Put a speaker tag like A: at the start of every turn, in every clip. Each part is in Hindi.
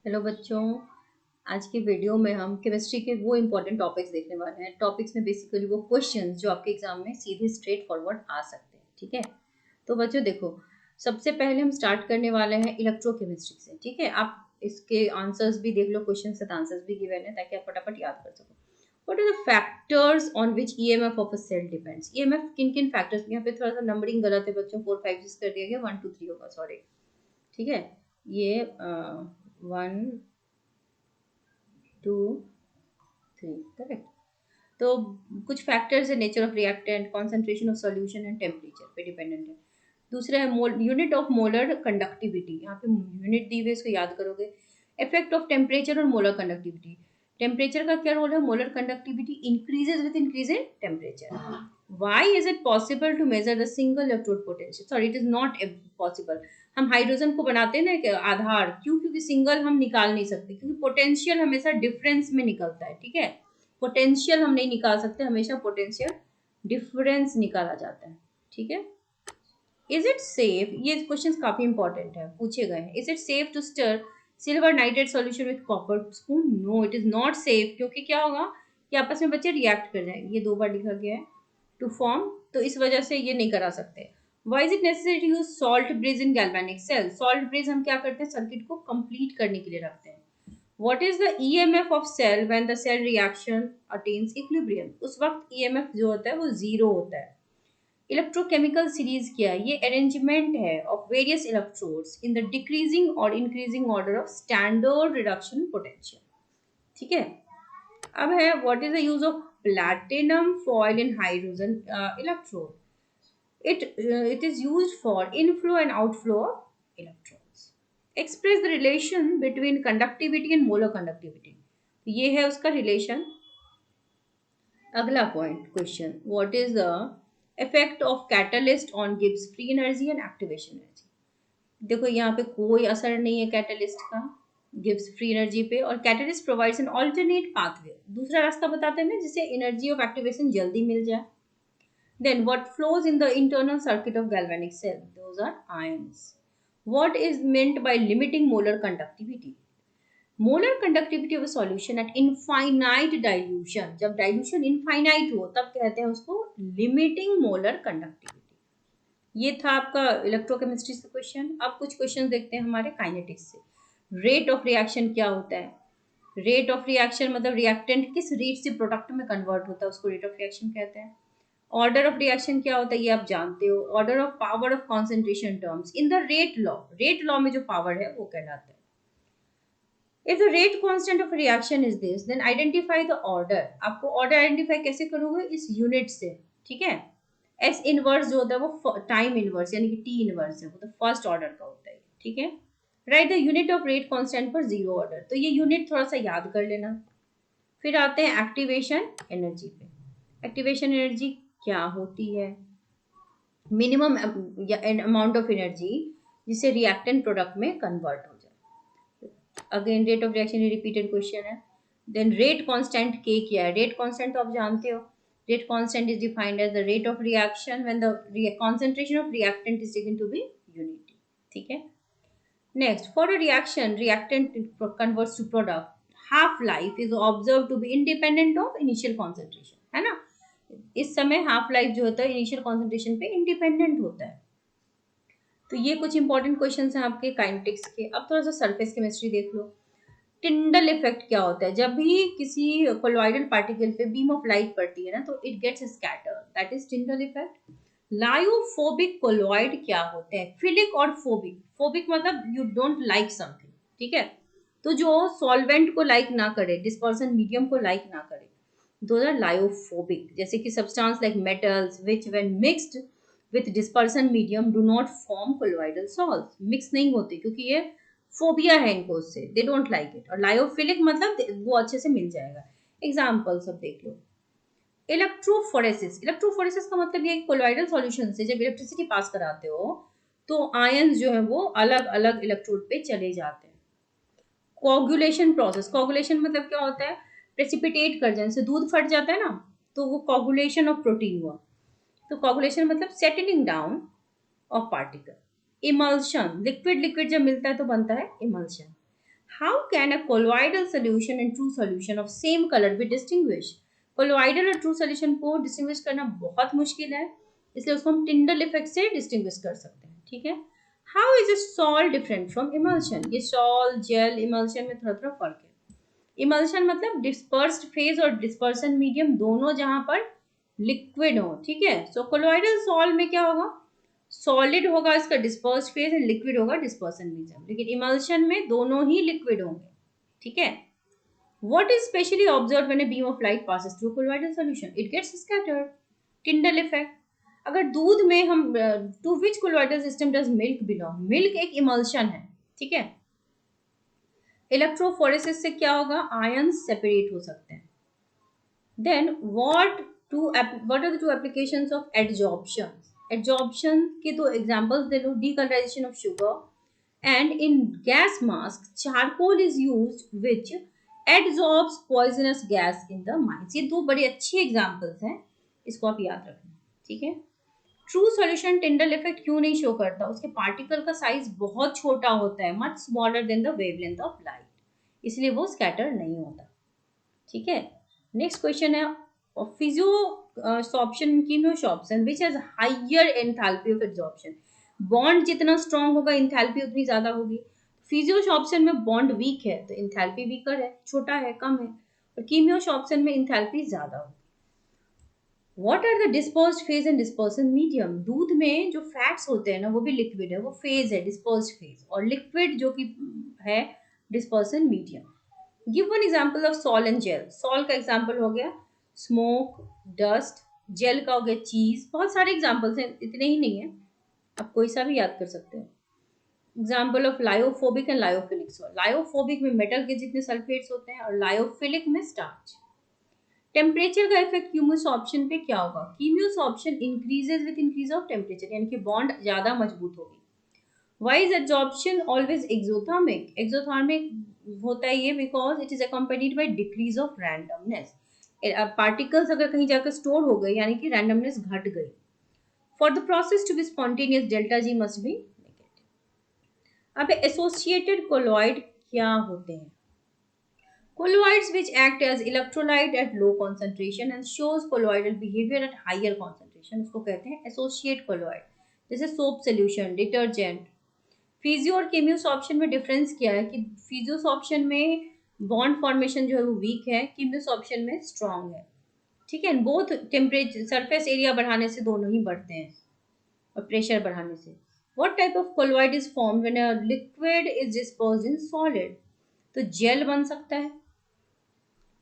A: हेलो बच्चों। आज की वीडियो में हम केमिस्ट्री के वो इम्पोर्टेंट टॉपिक्स देखने वाले हैं। टॉपिक्स में बेसिकली वो क्वेश्चंस जो आपके एग्जाम में सीधे स्ट्रेट फॉरवर्ड आ सकते हैं। ठीक है, तो बच्चों देखो, सबसे पहले हम स्टार्ट करने वाले हैं इलेक्ट्रोकेमिस्ट्री से। ठीक है, आप इसके आंसर्स भी देख लो, क्वेश्चन से आंसर्स भी गिवन है ताकि आप फटाफट याद कर सको। What are the factors on which EMF of a cell depends. EMF किन किन फैक्टर्स, यहाँ पे थोड़ा सा नंबरिंग गलत है बच्चों, 4 5 6 कर दिया गया, 1 2 3 होगा, सॉरी। ठीक है, ये 1 2 3 करेक्ट। तो कुछ फैक्टर्स है, nature of reactant, concentration of solution and temperature पे डिपेंडेंट है। दूसरा है यूनिट ऑफ मोलर कंडक्टिविटी, यहाँ पे यूनिट दी हुई, इसको याद करोगे। इफेक्ट ऑफ टेम्परेचर और मोलर कंडक्टिविटी, टेम्परेचर का क्या रोल है, molar conductivity increases with increase in temperature. Why is it possible to measure the single electrode potential, sorry it is not possible. हम हाइड्रोजन को बनाते हैं ना एक आधार, क्यों, क्योंकि सिंगल हम निकाल नहीं सकते, क्योंकि पोटेंशियल हमेशा डिफरेंस में निकलता है। ठीक है, पोटेंशियल हम नहीं निकाल सकते, हमेशा पोटेंशियल डिफरेंस निकाला जाता है। ठीक है, इज इट सेफ, ये क्वेश्चन काफी इंपॉर्टेंट है, पूछे गए हैं। Is it safe to stir silver nitrate solution with copper spoon? No, it is not safe, क्योंकि क्या होगा कि आपस में बच्चे रिएक्ट कर जाएंगे। ये 2 बार लिखा गया है, टू फॉर्म, तो इस वजह से ये नहीं करा सकते। Why is it necessary to use salt bridge in galvanic cell? Salt bridge हम क्या करते हैं, सर्किट को कंप्लीट करने के लिए रखते हैं। What is the EMF of cell when the cell reaction attains equilibrium? उस वक्त EMF जो होता है वो जीरो होता है। इलेक्ट्रोकेमिकल सीरीज क्या है, ये अरेंजमेंट है of various electrodes in the decreasing और increasing order of standard reduction potential. ठीक है, अब है what is the use of platinum foil in hydrogen electrode. It is used for inflow and outflow of electrons. Express the relation between conductivity and molar conductivity. ये है उसका रिलेशन। अगला point question, what is the effect of catalyst on Gibbs free energy and activation energy. देखो यहाँ पे कोई असर नहीं है कैटलिस्ट का गिव्स फ्री एनर्जी पे, और catalyst provides an alternate pathway, दूसरा रास्ता बताते हैं ना जिससे एनर्जी ऑफ एक्टिवेशन जल्दी मिल जाए। Then what flows in the internal circuit of galvanic cell? Those are ions. What is meant by limiting molar conductivity? Molar conductivity of a solution at infinite dilution. जब dilution infinite हो तब कहते हैं उसको limiting molar conductivity. ये था आपका इलेक्ट्रोकेमिस्ट्री से क्वेश्चन। अब कुछ क्वेश्चन देखते हैं हमारे काइनेटिक्स से। रेट ऑफ रिएक्शन क्या होता है? रेट ऑफ रिएक्शन मतलब रिएक्टेंट किस रेट से प्रोडक्ट में कन्वर्ट होता है, उसको रेट ऑफ रिएक्शन कहते हैं। ऑर्डर ऑफ रिएक्शन क्या होता है ये आप जानते हो। Order of power of concentration terms in the rate law में जो पावर है वो कहलाता है। If the rate constant of reaction is this, then identify the order. आपको ऑर्डर आइडेंटिफाई कैसे करोगे, इस यूनिट से। ठीक है, एस इनवर्स जो होता है वो टाइम इनवर्स यानी कि टी इनवर्स है, वो तो फर्स्ट ऑर्डर का होता है। ठीक है, right the unit of rate constant for zero order, तो ये यूनिट थोड़ा सा याद कर लेना। फिर आते हैं एक्टिवेशन एनर्जी पे। एक्टिवेशन एनर्जी क्या होती है, मिनिमम अमाउंट ऑफ एनर्जी जिससे रिएक्टेंट प्रोडक्ट में कन्वर्ट हो जाए। Again rate of reaction repeated question है। देन रेट कांस्टेंट के क्या है, रेट कांस्टेंट तो आप जानते हो, rate constant is defined as the rate of reaction when the concentration of reactant is taken to be unity. ठीक है, next for a reaction reactant converts to product, half life is observe to be independent of initial concentration, है ना। इस समय हाफ लाइफ जो होता है इनिशियल कॉन्सेंट्रेशन पे इंडिपेंडेंट होता है। तो ये कुछ इंपॉर्टेंट क्वेश्चंस हैं आपके काइनेटिक्स के। अब थोड़ा सा सरफेस केमिस्ट्री देख लो। टिंडल इफेक्ट क्या होता है, जब भी किसी कोलॉइडल पार्टिकल पे बीम ऑफ लाइट पड़ती है ना तो it gets scatter, that is Tyndall effect. Lyophobic colloid क्या होते हैं, फिलिक और फोबिक। फोबिक मतलब यू डोंट लाइक समथिंग, ठीक है, तो जो सॉल्वेंट को लाइक ना करे, डिस्पर्सन मीडियम को लाइक ना करे, those are lyophobic। जैसे कि substance like metals which when mixed with dispersion medium do not form colloidal salts, mix नहीं होते क्योंकि ये फोबिया है इनको उससे, they don't like it। और लायोफिलिक मतलब वो अच्छे से मिल जाएगा। एग्जाम्पल सब देख लो। इलेक्ट्रोफोरेसिस, इलेक्ट्रोफोरेसिस का मतलब ये कोलॉइडल सॉल्यूशन से जब इलेक्ट्रिसिटी पास कराते हो तो आयंस जो है वो अलग अलग इलेक्ट्रोड पे चले जाते हैं। कोगुलेशन प्रोसेस, कोगुलेशन मतलब क्या होता है, प्रेसिपिटेट कर जाए, जैसे दूध फट जाता है ना तो वो कोगुलेशन ऑफ प्रोटीन हुआ। तो कोगुलेशन मतलब settling down of particle. Emulsion, liquid liquid जब मिलता है तो बनता है emulsion. How can a colloidal solution and true solution of same color be distinguished? Colloidal और true solution को distinguish करना बहुत मुश्किल है, इसलिए उसको हम टिंडल इफेक्ट से डिस्टिंग्विश कर सकते हैं. ठीक है. How is a sol different from emulsion? ये sol, gel, emulsion में थोड़ा थोड़ा फर्क है. Emulsion मतलब dispersed phase और dispersion medium दोनों जहां पर लिक्विड हो. ठीक है. सो कोलोइडल सॉल में क्या होगा, सॉलिड होगा इसका डिस्पर्स फेज एंड लिक्विड होगा डिस्पर्सन मीडियम, लेकिन इमल्शन में दोनों ही लिक्विड होंगे. ठीक है. What is specially observed when a beam of light passes through a colloidal solution? It gets scattered. Tyndall effect. अगर दूध में हम to which colloidal system does milk belong? Milk एक इमल्शन है. ठीक है. इलेक्ट्रोफोरेसिस से क्या होगा, आयंस सेपरेट हो सकते हैं. Then what are the two applications of adsorption? Adsorption के दो examples they low, decolorization of sugar and in gas mask charcoal is used which adsorbs poisonous gas in the mines. ये दो बड़े अच्छे examples हैं, इसको आप याद रखना. ठीक है. ट्रू सॉल्यूशन टिंडल इफेक्ट क्यों नहीं शो करता, उसके पार्टिकल का साइज बहुत छोटा होता है, much smaller than the wavelength of light, इसलिए वो स्कैटर नहीं होता. ठीक है. नेक्स्ट क्वेश्चन है physisorption chemisorption which has higher enthalpy of absorption. Bond जितना स्ट्रांग होगा एंथैल्पी उतनी ज्यादा होगी. फिजियोसॉर्प्शन में बॉन्ड वीक है तो एंथैल्पी वीकर है, छोटा है, कम है. और कीमियोसॉर्प्शन में एंथैल्पी ज्यादा होगी. What are the dispersed phase and dispersion medium. दूध में जो फैट्स होते हैं ना वो भी लिक्विड है, वो फेज है डिस्पर्स्ड फेज, और लिक्विड जो कि है dispersion medium. Give one example of sol and gel. Sol का एग्जांपल हो गया स्मोक, डस्ट. जेल का हो गया चीज. बहुत सारे एग्जांपल्स हैं, इतने ही नहीं है, आप कोई सा भी याद कर सकते हो. Example of lyophobic and lyophilic sol. Lyophobic में मेटल के जितने सल्फेट्स होते हैं और लायोफिलिक में स्टार्च. टेम्परेचर का इफेक्ट कीमियोसॉर्प्शन पे क्या होगा. Chemisorption increases with increase of temperature, यानी कि बॉन्ड ज्यादा मजबूत होगी. Why is absorption always exothermic? Exothermic होता है ये because it is accompanied by decrease of randomness. Particles अगर कहीं जाकर स्टोर हो गए यानी कि randomness घट गई. For the process to be spontaneous, delta G must be negative. अब associated colloid क्या होते हैं? Colloids which act as electrolyte at low concentration and shows colloidal behavior at higher concentration उसको कहते हैं associate colloid. जैसे soap solution, detergent. फिजियो और कीमियोसॉर्प्शन में डिफरेंस क्या है कि फिजियोसॉर्प्शन में बॉन्ड फॉर्मेशन जो है वो वीक है, कीमियोसॉर्प्शन में स्ट्रांग है. ठीक है. बोथ टेम्परेचर सरफेस एरिया बढ़ाने से दोनों ही बढ़ते हैं और प्रेशर बढ़ाने से. What type of colloid is form when a liquid is dispersed in solid. तो जेल बन सकता है.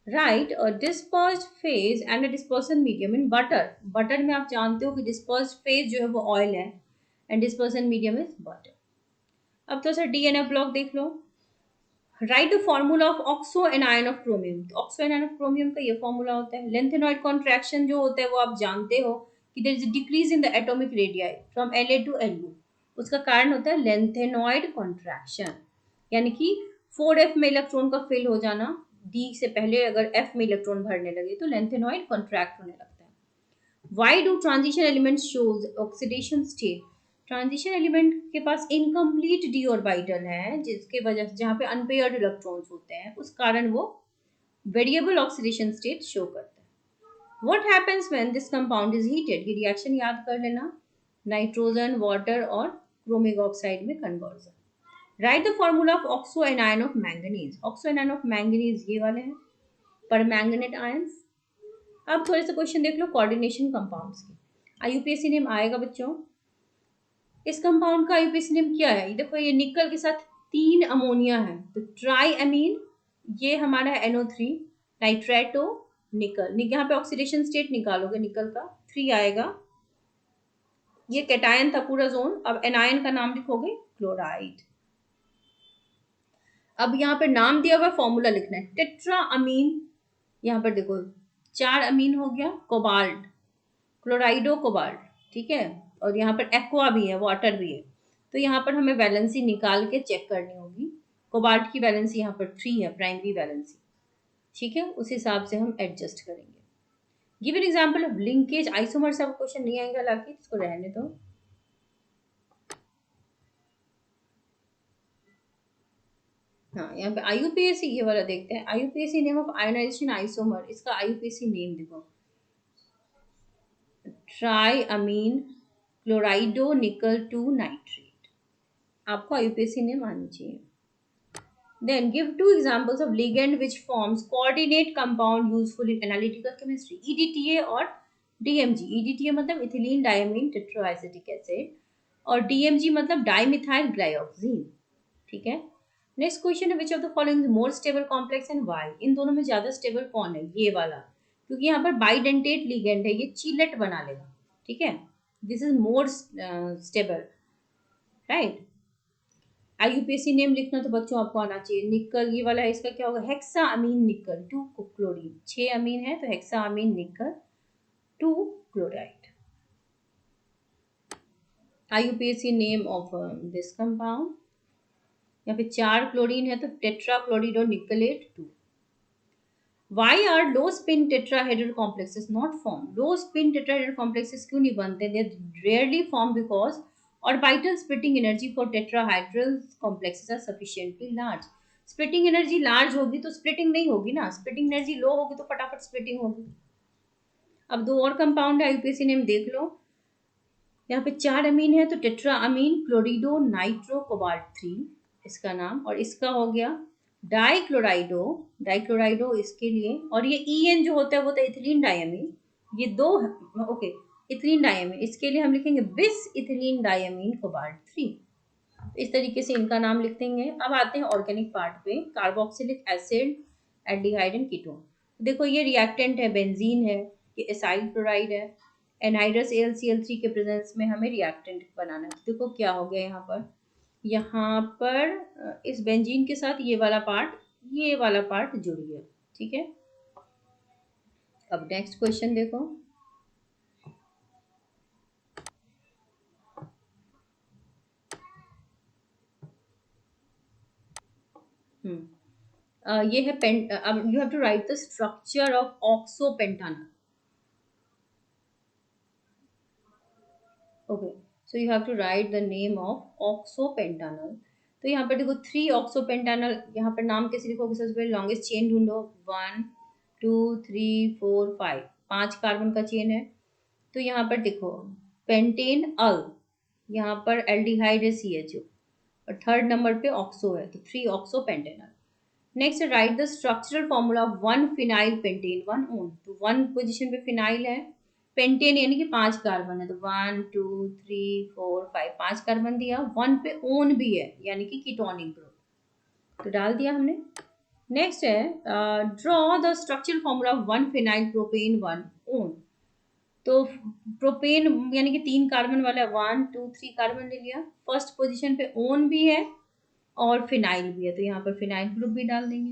A: Right. A dispersed phase and a dispersion medium in butter. Butter में आप जानते हो कि डिस्पर्स्ड फेज जो है वो ऑयल है and dispersion medium is butter. अब थोड़ा सा डीएनए ब्लॉक देख लो. Write the formula of oxo anion of chromium. तो ऑक्सो एनायन ऑफ क्रोमियम का ये फॉर्मूला होता है. लेंथेनॉइड कॉन्ट्रैक्शन जो होता है वो आप जानते हो कि there is a decrease in the atomic radii from La to Lu. उसका कारण होता है लेंथेनॉइड कॉन्ट्रैक्शन, यानी कि 4f में इलेक्ट्रॉन का फिल हो जाना, d से पहले अगर f में इलेक्ट्रॉन भरने लगे तो लेंथेनॉइड कॉन्ट्रैक्ट होने लगता है. Why do transition elements shows oxidation state. Transition element के पास इनकम्प्लीट डी ऑर्बिटल है, जिसके वजह से जहाँ पे अनपेयर्ड इलेक्ट्रॉन्स होते हैं उस कारण वो वेरिएबल ऑक्सीडेशन स्टेट शो करता है. What happens when this compound is heated. ये रिएक्शन याद कर लेना, नाइट्रोजन, वाटर और क्रोमिक ऑक्साइड में conversion. Right the formula of oxo anion of manganese. Oxo anion of manganese ये वाले हैं, परमैंगनेट आयंस. अब थोड़े से क्वेश्चन देख लो कोऑर्डिनेशन कंपाउंड्स की. आईयूपीएससी नेम आएगा बच्चों. इस कंपाउंड का आईयूपीएसी नेम क्या है. देखो ये निकल के साथ 3 अमोनिया है तो ट्राई अमीन, ये हमारा है NO3, नाइट्रेटो निकल. यहाँ पे ऑक्सीडेशन स्टेट निकालोगे निकल का 3 आएगा. ये कैटायन था पूरा जोन. अब एनायन का नाम लिखोगे क्लोराइड. अब यहाँ पे नाम दिया हुआ फॉर्मूला लिखना है. टेट्रा अमीन, यहाँ पर देखो 4 अमीन हो गया, कोबाल्ट, क्लोराइडो कोबाल्ट. ठीक है. और यहाँ पर एक्वा भी है, वाटर भी है. तो यहाँ पर हमें वैलेंसी निकाल के चेक करनी होगी. कोबाल्ट की वैलेंसी यहाँ पर 3 है, प्राइमरी वैलेंसी. ठीक है. उस हिसाब से हम एडजस्ट करेंगे. Give an example of linkage isomer. सब क्वेश्चन नहीं आएगा लाके, इसको रहने दो. हाँ, यहाँ पे आईयूपीएसी ये वाला देखते हैं। IUPAC name of ionisation isomer, इसका आईयूपीएसी नेम देखो, tri amine chlorido nickel 2 nitrate. आपको आईयूपीएसी नेम आनी चाहिए। Then give two examples of ligand which forms coordinate compound useful in analytical chemistry. EDTA और DMG. EDTA मतलब इथिलीन डायमीन टेट्राएसिटिक एसिड और DMG मतलब डाइमिथाइल ग्लाइऑक्सीन। ठीक है। नेक्स्ट क्वेश्चन है, which of the following is more stable complex and why? इन दोनों में ज्यादा स्टेबल कौन है? ये वाला, क्योंकि यहाँ पर बाइडेंटेट लिगेंड है, ये चीलेट बना लेगा। ठीक है, this is more stable, right. IUPAC name लिखना तो बच्चों आपको आना चाहिए। निकल ये वाला है, इसका क्या होगा? हेक्सा अमीन निकल 2 क्लोरीन, 6 अमीन है तो हेक्सा अमीन निकल 2 chloride. IUPAC name of this compound, यहाँ पे 4 क्लोरीन है तो tetra क्लोरिडो निकलेट 2। Why are low spin tetrahedral complexes not formed? Low spin tetrahedral complexes क्यों नहीं बनते? They rarely form because orbital splitting energy for tetrahedral complexes are sufficiently large. Splitting energy large होगी तो splitting नहीं होगी ना, splitting energy low होगी तो फटाफट splitting होगी। अब दो और कंपाउंड है, यूपीएससी नेम देख लो। यहाँ पे 4 अमीन है तो टेट्रा अमीन क्लोरिडो नाइट्रो कोबाल्ट 3 इसका नाम, और इसका हो गया डाइक्लोराइडो। डाइक्लोराइडो इसके लिए, और ये EN जो होता है वो तो इथिलीन डायमीन, ये दो ओके इथिलीन डायमीन, इसके लिए हम लिखेंगे बिस इथिलीन डायमीन कोबाल्ट 3। इस तरीके से इनका नाम लिख देंगे। अब आते हैं ऑर्गेनिक पार्ट पे, carboxylic acid, aldehyde and ketone. देखो ये रिएक्टेंट है, बेंजीन है, ये एसाइल क्लोराइड है, एनहाइड्रस AlCl3 के प्रेजेंस में हमें रिएक्टेंट बनाना है। देखो क्या हो गया यहाँ पर, यहाँ पर इस बेंजीन के साथ ये वाला पार्ट जुड़ गया। ठीक है, अब नेक्स्ट क्वेश्चन देखो। ये है अब you have to write the structure of oxopentanal. Okay, so you have to write the name of oxopentanal. तो यहाँ पर देखो 3 ऑक्सोपेंटानल, यहाँ पर नाम कैसे लिखोगे? सबसे पहले लॉन्गेस्ट चेन ढूंढो, 1 2 3 4 5, 5 कार्बन का चेन है। तो यहाँ पर देखो पेंटेन अल, यहाँ पर एल्डिहाइड है CHO, और थर्ड नंबर पे ऑक्सो है तो 3 oxopentanal. Next write the structural formula of 1 phenyl pentane 1 one. तो 1 पोजीशन पे फिनाइल है, पेंटेन यानी कि 5 कार्बन है तो 1 2 3 4 5, 5 कार्बन दिया, 1 पे ओन भी है यानी कि कीटोनिक ग्रुप, तो डाल दिया हमने। नेक्स्ट है draw the structural formula of 1 phenyl propane 1 one. तो प्रोपेन यानी कि 3 कार्बन वाला 1 2 3 कार्बन ले लिया, फर्स्ट पोजीशन पे ओन भी है और फिनाइल भी है तो यहाँ पर फिनाइल ग्रुप भी डाल देंगे।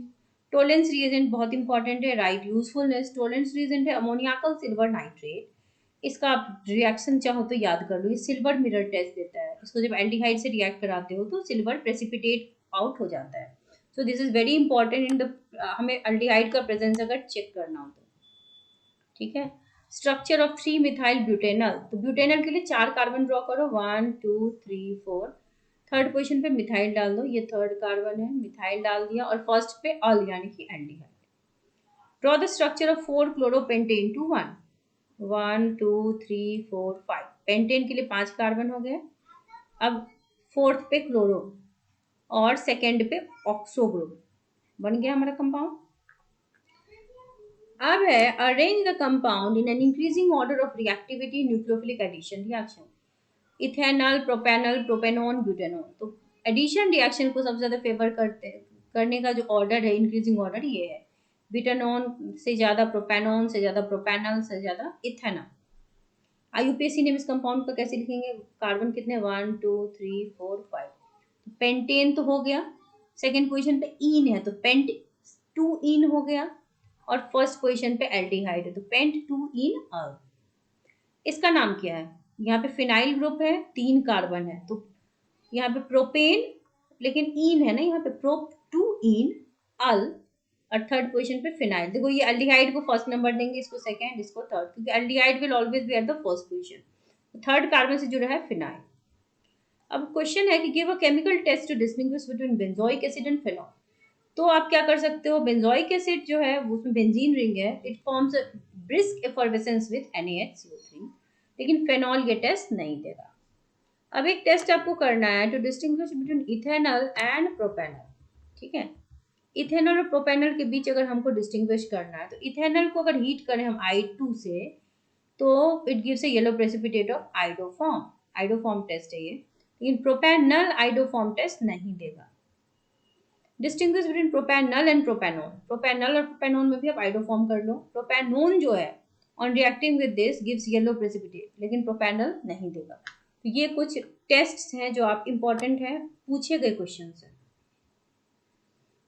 A: टोलेंस रिएजेंट बहुत इंपॉर्टेंट है, राइट यूजफुलनेस। टोलेंस रिएजेंट है अमोनियाकल सिल्वर नाइट्रेट, इसका आप रिएक्शन चाहो तो याद कर लो, ये सिल्वर मिरर टेस्ट देता है। इसको जब एल्डिहाइड से रिएक्ट कराते हो तो सिल्वर प्रेसिपिटेट आउट हो जाता है। So this is very important in the, हमें एल्डिहाइड का प्रेजेंस अगर चेक करना हो तो। ठीक है, स्ट्रक्चर ऑफ 3 मिथाइल ब्यूटेनल। तो ब्यूटेनल के लिए 4 कार्बन ड्रॉ करो, 1 2 3 4, थर्ड पोजीशन पे मिथाइल डाल दो, ये थर्ड कार्बन है, मिथाइल डाल दिया, और फर्स्ट पे अल यानी कि aldehyde. Draw the structure of 4 chloropentane two 1, 1 2 3 4 5, pentane के लिए 5 कार्बन हो गए। अब फोर्थ पे क्लोरो और सेकेंड पे ऑक्सो ग्रुप, बन गया हमारा कंपाउंड। अब है arrange the compound in an increasing order of reactivity nucleophilic addition reaction, ethanol propanol propanone butanol. तो एडिशन रिएक्शन को सबसे ज्यादा फेवर करने का जो ऑर्डर है, इंक्रीजिंग ऑर्डर ये है, ब्यूटेनॉन से ज्यादा प्रोपेनॉन, से ज्यादा प्रोपेनॉल, से ज्यादा इथेनॉल। आईयूपीएसी नेम इस कंपाउंड का कैसे लिखेंगे? कार्बन कितने? 1 2 3 4 5, पेंटेन तो हो गया, सेकेंड पोजिशन पे ईन है तो पेंट 2 ईन हो गया, और फर्स्ट पोजिशन पे एल्डिहाइड है तो पेंट 2 ईन अल। इसका नाम क्या है? यहाँ पे फिनाइल ग्रुप है, 3 कार्बन है तो यहाँ पे प्रोपेन, लेकिन ईन है ना यहाँ पे, प्रोप 2 ईन अल, और थर्ड पोजीशन पे फिनाइल। देखो ये एल्डिहाइड को फर्स्ट नंबर देंगे, इसको सेकंड, इसको थर्ड, क्योंकि aldehyde will always be at the first position. Third carbon से जुड़ा है फिनाइल। अब क्वेश्चन है कि give a chemical test to distinguish between benzoic acid and phenol. तो आप क्या कर सकते हो, बेंजोइक एसिड जो है उसमें बेंजीन रिंग है, it forms brisk effervescence with NaHCO3, लेकिन फेनॉल ये टेस्ट नहीं देगा। अब एक टेस्ट आपको करना है to distinguish between ethanol and propanol, ठीक है। इथेनॉल और प्रोपेनॉल के बीच अगर हमको डिस्टिंग्विश करना है तो इथेनॉल को अगर हीट करें हम I2 से तो it gives a yellow precipitate of iodoform, iodoform test है ये, लेकिन प्रोपेनॉल आइडोफॉर्म टेस्ट नहीं देगा। Distinguish between propanol and propanone, propanol और प्रोपेनोन में भी आप आइडोफॉर्म कर लो। प्रोपेनोन जो है on reacting with this gives yellow precipitate, लेकिन प्रोपेनॉल नहीं देगा। तो ये कुछ टेस्ट्स हैं जो आप इंपॉर्टेंट हैं, पूछे गए क्वेश्चन से।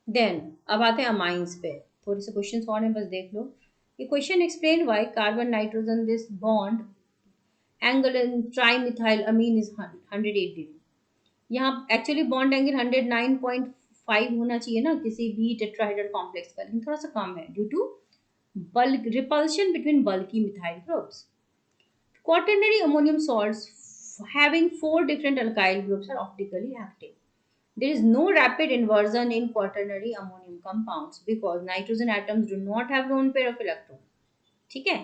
A: देन अब आते हैं अमाइंस पे, थोड़े से क्वेश्चन और हैं, बस देख लो। ये question explain why carbon nitrogen this bond angle in trimethyl amine is 108 degree. यहाँ एक्चुअली बॉन्ड एंगल 109.5 होना चाहिए ना किसी भी टेट्राहेड्रल कॉम्प्लेक्स का, लेकिन थोड़ा सा कम है due to bulk repulsion between bulky methyl groups. Quaternary ammonium salts having 4 different alkyl groups are optically active. There is no rapid inversion in quaternary ammonium compounds because nitrogen atoms do not have lone pair of electrons. ठीक है।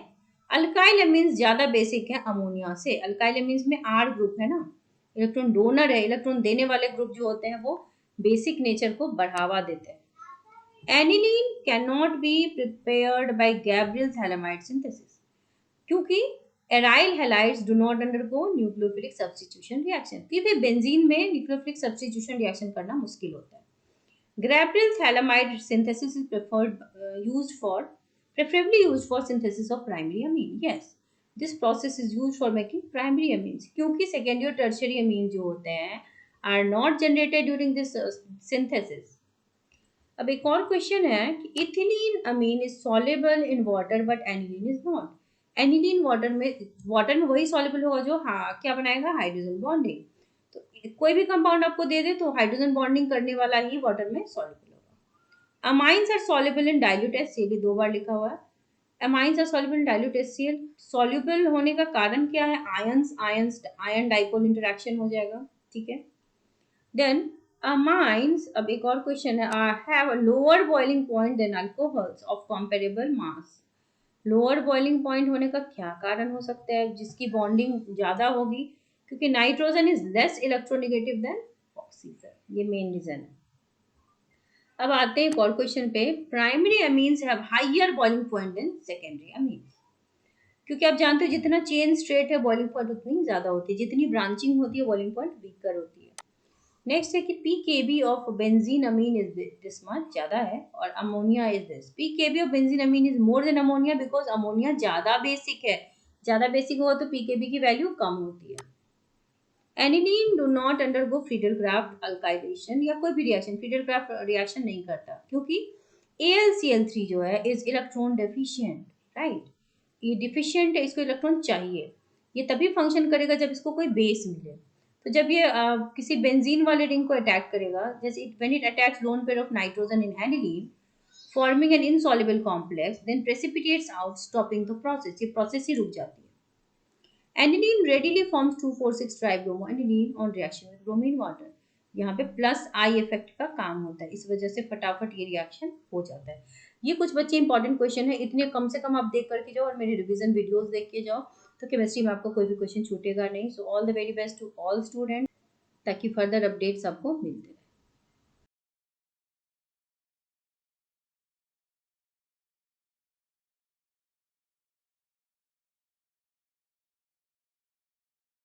A: अल्काइल एमीन्स ज्यादा बेसिक है अमोनिया से। अल्काइल एमीन्स में R ग्रुप है ना, इलेक्ट्रॉन डोनर है, इलेक्ट्रॉन देने वाले ग्रुप जो होते हैं वो बेसिक नेचर को बढ़ावा देते हैं। Aniline cannot be prepared by Gabriel's halide synthesis क्योंकि aryl halides do not undergo nucleophilic substitution reaction, क्योंकि बेंजीन में न्यूक्लियोफिलिक सब्स्टिट्यूशन रिएक्शन करना मुश्किल होता है। Gabriel's halide synthesis is preferably used for synthesis of primary amine. Yes, this process is used for making primary amines क्योंकि secondary और tertiary amines जो होते हैं are not generated during this synthesis. अब एक और क्वेश्चन है कि ethylene amine is soluble in water but aniline is not. Aniline water में वही सॉल्युबल होगा जो क्या बनाएगा, हाइड्रोजन बॉन्डिंग। तो कोई भी कंपाउंड आपको दे दे तो हाइड्रोजन बॉन्डिंग करने वाला ही वाटर में सॉल्युबल होगा। Amines are soluble in dilute HCl, ये 2 बार लिखा हुआ है। Amines are soluble in dilute HCl, soluble होने का कारण क्या है, आयन डाइपोल इंटरेक्शन हो जाएगा, ठीक है। देन amines, अब एक और क्वेश्चन है, have a lower boiling point than alcohols of comparable mass. Lower boiling point होने का क्या कारण हो सकता है, जिसकी बॉन्डिंग ज्यादा होगी, क्योंकि nitrogen is less electronegative than oxygen, ये मेन रीजन है। अब आते हैं एक और क्वेश्चन पे, primary amines have higher boiling point than secondary amines, क्योंकि आप जानते हो जितना चेन स्ट्रेट है बॉइलिंग पॉइंट उतनी ज्यादा होती है, जितनी ब्रांचिंग होती है बॉइलिंग पॉइंट वीकर होती है। नेक्स्ट है कि pKb of benzene amine is this much, ज्यादा है, और ammonia is this. pKb of benzene amine is more than ammonia because ammonia ज्यादा बेसिक है, ज्यादा बेसिक हुआ तो pKb की वैल्यू कम होती है। Aniline do not undergo Friedel-Crafts alkylation या कोई भी रिएक्शन, फ्रीडल-क्राफ्ट रिएक्शन नहीं करता क्योंकि AlCl3 जो है इज इलेक्ट्रॉन डेफिशिएंट, राइट, ये डिफिशिएंट है, इसको इलेक्ट्रॉन चाहिए, ये तभी फंक्शन करेगा जब इसको कोई बेस मिले। तो जब ये किसी बेंजीन वाले रिंग को अटैक करेगा, जैसे when it attacks lone pair of nitrogen in aniline forming an insoluble complex then precipitates out stopping the process, ये प्रोसेस ही रुक जाती है। Aniline readily forms 2,4,6 tribromo aniline on reaction with bromine water, यहाँ पे प्लस आई इफेक्ट का काम होता है, इस वजह से फटाफट ये रिएक्शन हो जाता है। ये कुछ बच्चे इंपॉर्टेंट क्वेश्चन है, इतने कम से कम आप देख करके जाओ और मेरे रिवीजन वीडियोस देख के जाओ, तो केमिस्ट्री में आपको कोई भी क्वेश्चन छूटेगा नहीं। So all the very best to all student, ताकि फर्दर अपडेट्स आपको मिलते हैं।